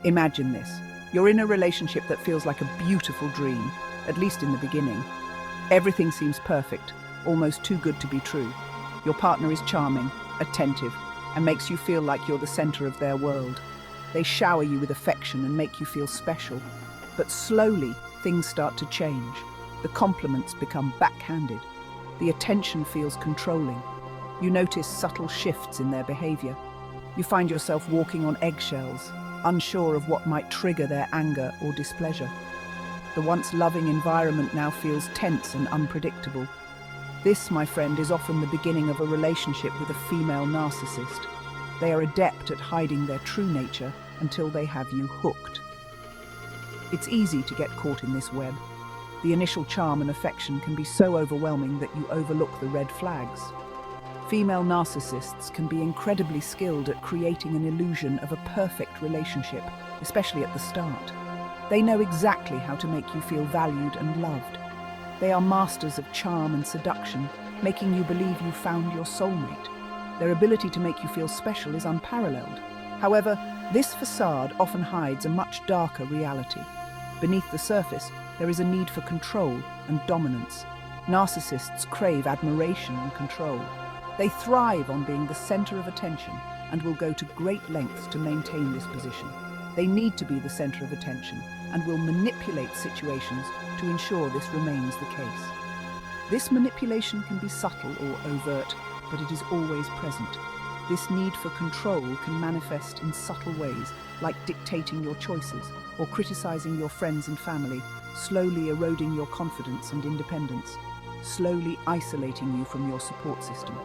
Imagine this. You're in a relationship that feels like a beautiful dream, at least in the beginning. Everything seems perfect, almost too good to be true. Your partner is charming, attentive, and makes you feel like you're the center of their world. They shower you with affection and make you feel special. But slowly, things start to change. The compliments become backhanded. The attention feels controlling. You notice subtle shifts in their behavior. You find yourself walking on eggshells, unsure of what might trigger their anger or displeasure. The once loving environment now feels tense and unpredictable. This, my friend, is often the beginning of a relationship with a female narcissist. They are adept at hiding their true nature until they have you hooked. It's easy to get caught in this web. The initial charm and affection can be so overwhelming that you overlook the red flags. Female narcissists can be incredibly skilled at creating an illusion of a perfect relationship, especially at the start. They know exactly how to make you feel valued and loved. They are masters of charm and seduction, making you believe you found your soulmate. Their ability to make you feel special is unparalleled. However, this facade often hides a much darker reality. Beneath the surface, there is a need for control and dominance. Narcissists crave admiration and control. They thrive on being the center of attention and will go to great lengths to maintain this position. They need to be the center of attention and will manipulate situations to ensure this remains the case. This manipulation can be subtle or overt, but it is always present. This need for control can manifest in subtle ways, like dictating your choices or criticizing your friends and family, slowly eroding your confidence and independence, slowly isolating you from your support system.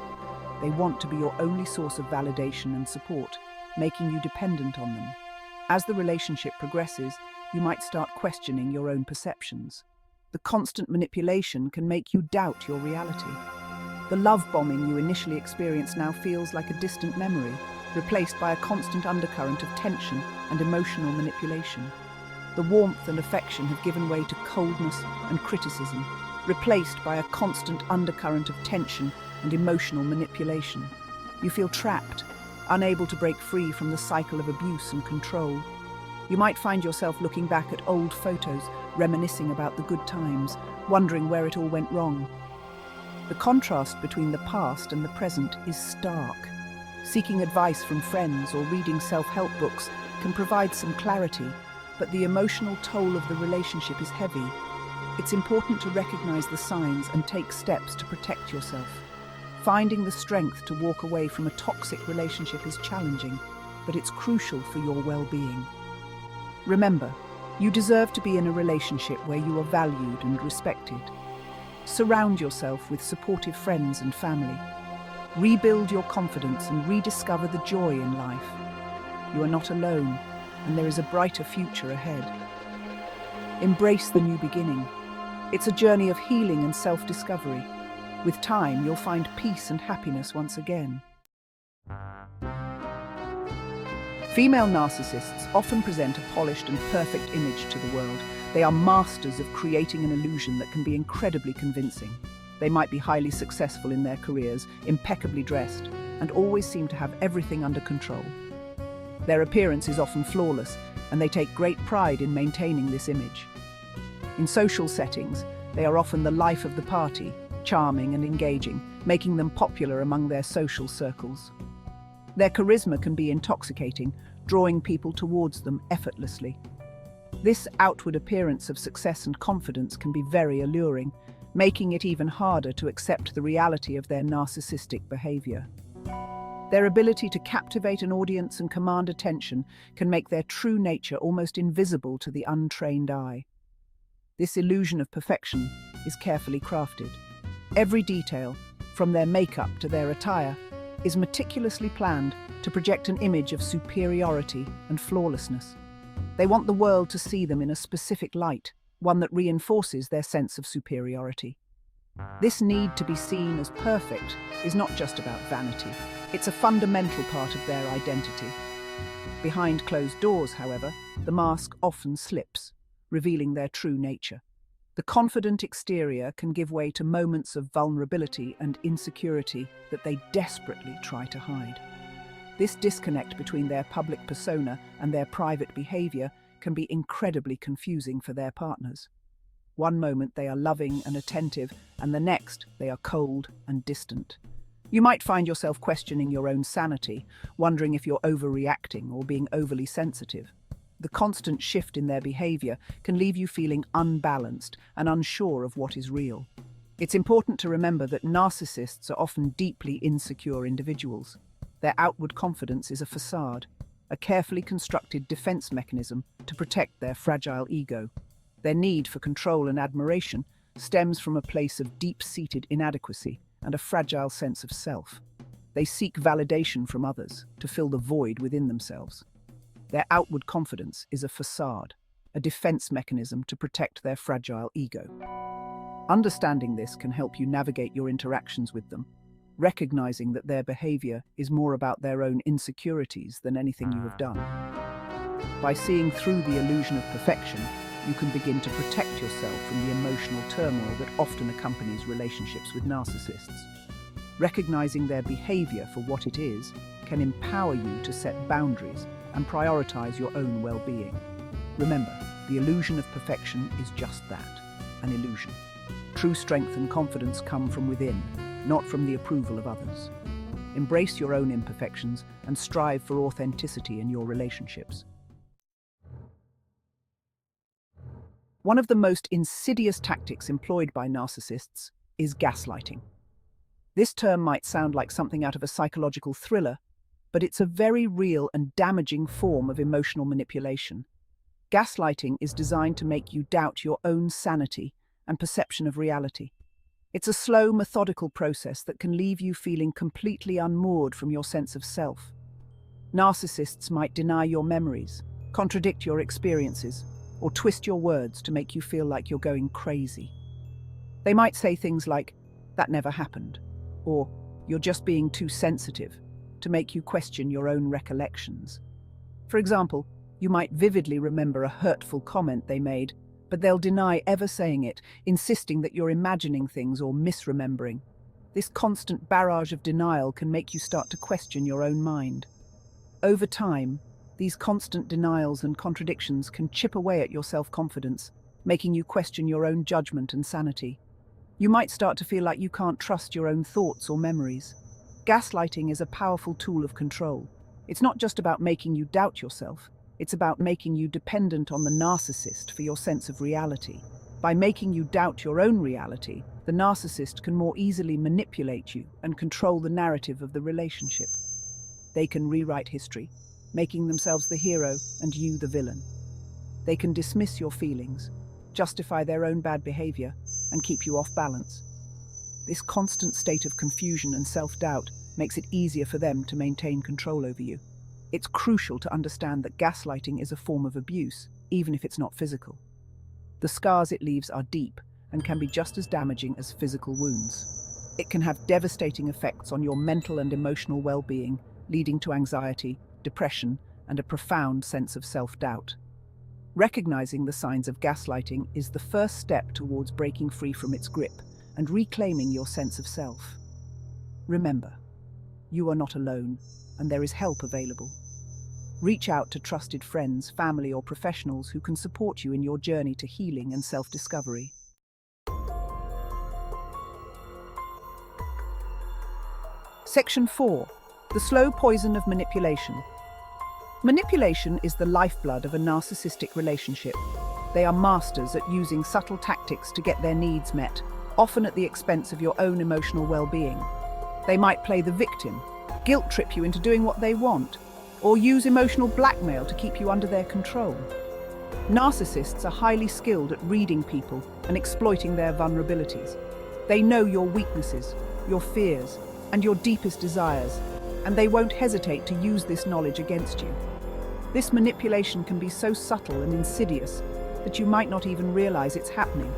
They want to be your only source of validation and support, making you dependent on them. As the relationship progresses, you might start questioning your own perceptions. The constant manipulation can make you doubt your reality. The love bombing you initially experienced now feels like a distant memory, replaced by a constant undercurrent of tension and emotional manipulation. The warmth and affection have given way to coldness and criticism, replaced by a constant undercurrent of tension and emotional manipulation. You feel trapped, unable to break free from the cycle of abuse and control. You might find yourself looking back at old photos, reminiscing about the good times, wondering where it all went wrong. The contrast between the past and the present is stark. Seeking advice from friends or reading self-help books can provide some clarity, but the emotional toll of the relationship is heavy. It's important to recognize the signs and take steps to protect yourself. Finding the strength to walk away from a toxic relationship is challenging, but it's crucial for your well-being. Remember, you deserve to be in a relationship where you are valued and respected. Surround yourself with supportive friends and family. Rebuild your confidence and rediscover the joy in life. You are not alone, and there is a brighter future ahead. Embrace the new beginning. It's a journey of healing and self-discovery. With time, you'll find peace and happiness once again. Female narcissists often present a polished and perfect image to the world. They are masters of creating an illusion that can be incredibly convincing. They might be highly successful in their careers, impeccably dressed, and always seem to have everything under control. Their appearance is often flawless, and they take great pride in maintaining this image. In social settings, they are often the life of the party, charming and engaging, making them popular among their social circles. Their charisma can be intoxicating, drawing people towards them effortlessly. This outward appearance of success and confidence can be very alluring, making it even harder to accept the reality of their narcissistic behavior. Their ability to captivate an audience and command attention can make their true nature almost invisible to the untrained eye. This illusion of perfection is carefully crafted. Every detail, from their makeup to their attire, is meticulously planned to project an image of superiority and flawlessness. They want the world to see them in a specific light, one that reinforces their sense of superiority. This need to be seen as perfect is not just about vanity. It's a fundamental part of their identity. Behind closed doors, however, the mask often slips, revealing their true nature. The confident exterior can give way to moments of vulnerability and insecurity that they desperately try to hide. This disconnect between their public persona and their private behavior can be incredibly confusing for their partners. One moment they are loving and attentive, and the next they are cold and distant. You might find yourself questioning your own sanity, wondering if you're overreacting or being overly sensitive. The constant shift in their behavior can leave you feeling unbalanced and unsure of what is real. It's important to remember that narcissists are often deeply insecure individuals. Their outward confidence is a facade, a carefully constructed defense mechanism to protect their fragile ego. Their need for control and admiration stems from a place of deep-seated inadequacy and a fragile sense of self. They seek validation from others to fill the void within themselves. Their outward confidence is a facade, a defense mechanism to protect their fragile ego. Understanding this can help you navigate your interactions with them, recognizing that their behavior is more about their own insecurities than anything you have done. By seeing through the illusion of perfection, you can begin to protect yourself from the emotional turmoil that often accompanies relationships with narcissists. Recognizing their behavior for what it is can empower you to set boundaries and prioritize your own well-being. Remember, the illusion of perfection is just that, an illusion. True strength and confidence come from within, not from the approval of others. Embrace your own imperfections and strive for authenticity in your relationships. One of the most insidious tactics employed by narcissists is gaslighting. This term might sound like something out of a psychological thriller, but it's a very real and damaging form of emotional manipulation. Gaslighting is designed to make you doubt your own sanity and perception of reality. It's a slow, methodical process that can leave you feeling completely unmoored from your sense of self. Narcissists might deny your memories, contradict your experiences, or twist your words to make you feel like you're going crazy. They might say things like, "That never happened," or "You're just being too sensitive," to make you question your own recollections. For example, you might vividly remember a hurtful comment they made, but they'll deny ever saying it, insisting that you're imagining things or misremembering. This constant barrage of denial can make you start to question your own mind. Over time, these constant denials and contradictions can chip away at your self-confidence, making you question your own judgment and sanity. You might start to feel like you can't trust your own thoughts or memories. Gaslighting is a powerful tool of control. It's not just about making you doubt yourself. It's about making you dependent on the narcissist for your sense of reality. By making you doubt your own reality, the narcissist can more easily manipulate you and control the narrative of the relationship. They can rewrite history, making themselves the hero and you the villain. They can dismiss your feelings, justify their own bad behavior, and keep you off balance. This constant state of confusion and self-doubt makes it easier for them to maintain control over you. It's crucial to understand that gaslighting is a form of abuse, even if it's not physical. The scars it leaves are deep and can be just as damaging as physical wounds. It can have devastating effects on your mental and emotional well-being, leading to anxiety, depression, and a profound sense of self-doubt. Recognizing the signs of gaslighting is the first step towards breaking free from its grip and reclaiming your sense of self. Remember, you are not alone, and there is help available. Reach out to trusted friends, family, or professionals who can support you in your journey to healing and self-discovery. Section 4. The slow poison of manipulation. Manipulation is the lifeblood of a narcissistic relationship. They are masters at using subtle tactics to get their needs met, often at the expense of your own emotional well-being. They might play the victim, guilt trip you into doing what they want, or use emotional blackmail to keep you under their control. Narcissists are highly skilled at reading people and exploiting their vulnerabilities. They know your weaknesses, your fears, and your deepest desires, and they won't hesitate to use this knowledge against you. This manipulation can be so subtle and insidious that you might not even realize it's happening.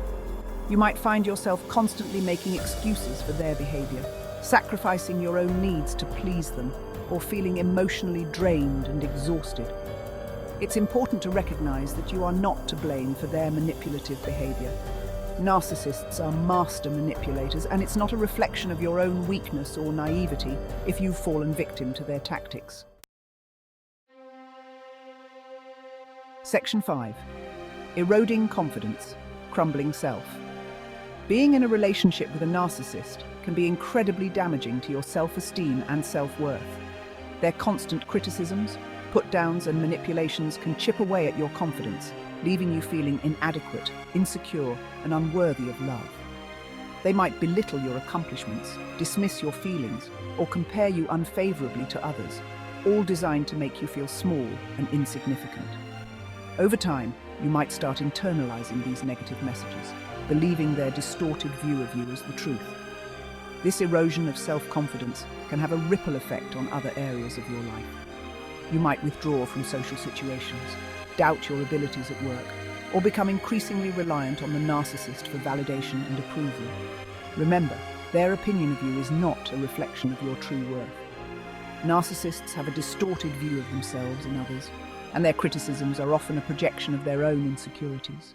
You might find yourself constantly making excuses for their behavior, sacrificing your own needs to please them, or feeling emotionally drained and exhausted. It's important to recognize that you are not to blame for their manipulative behavior. Narcissists are master manipulators, and it's not a reflection of your own weakness or naivety if you've fallen victim to their tactics. Section 5. Eroding confidence, crumbling self. Being in a relationship with a narcissist can be incredibly damaging to your self-esteem and self-worth. Their constant criticisms, put-downs and manipulations can chip away at your confidence, leaving you feeling inadequate, insecure, and unworthy of love. They might belittle your accomplishments, dismiss your feelings, or compare you unfavorably to others, all designed to make you feel small and insignificant. Over time, you might start internalizing these negative messages, believing their distorted view of you as the truth. This erosion of self-confidence can have a ripple effect on other areas of your life. You might withdraw from social situations, doubt your abilities at work, or become increasingly reliant on the narcissist for validation and approval. Remember, their opinion of you is not a reflection of your true worth. Narcissists have a distorted view of themselves and others, and their criticisms are often a projection of their own insecurities.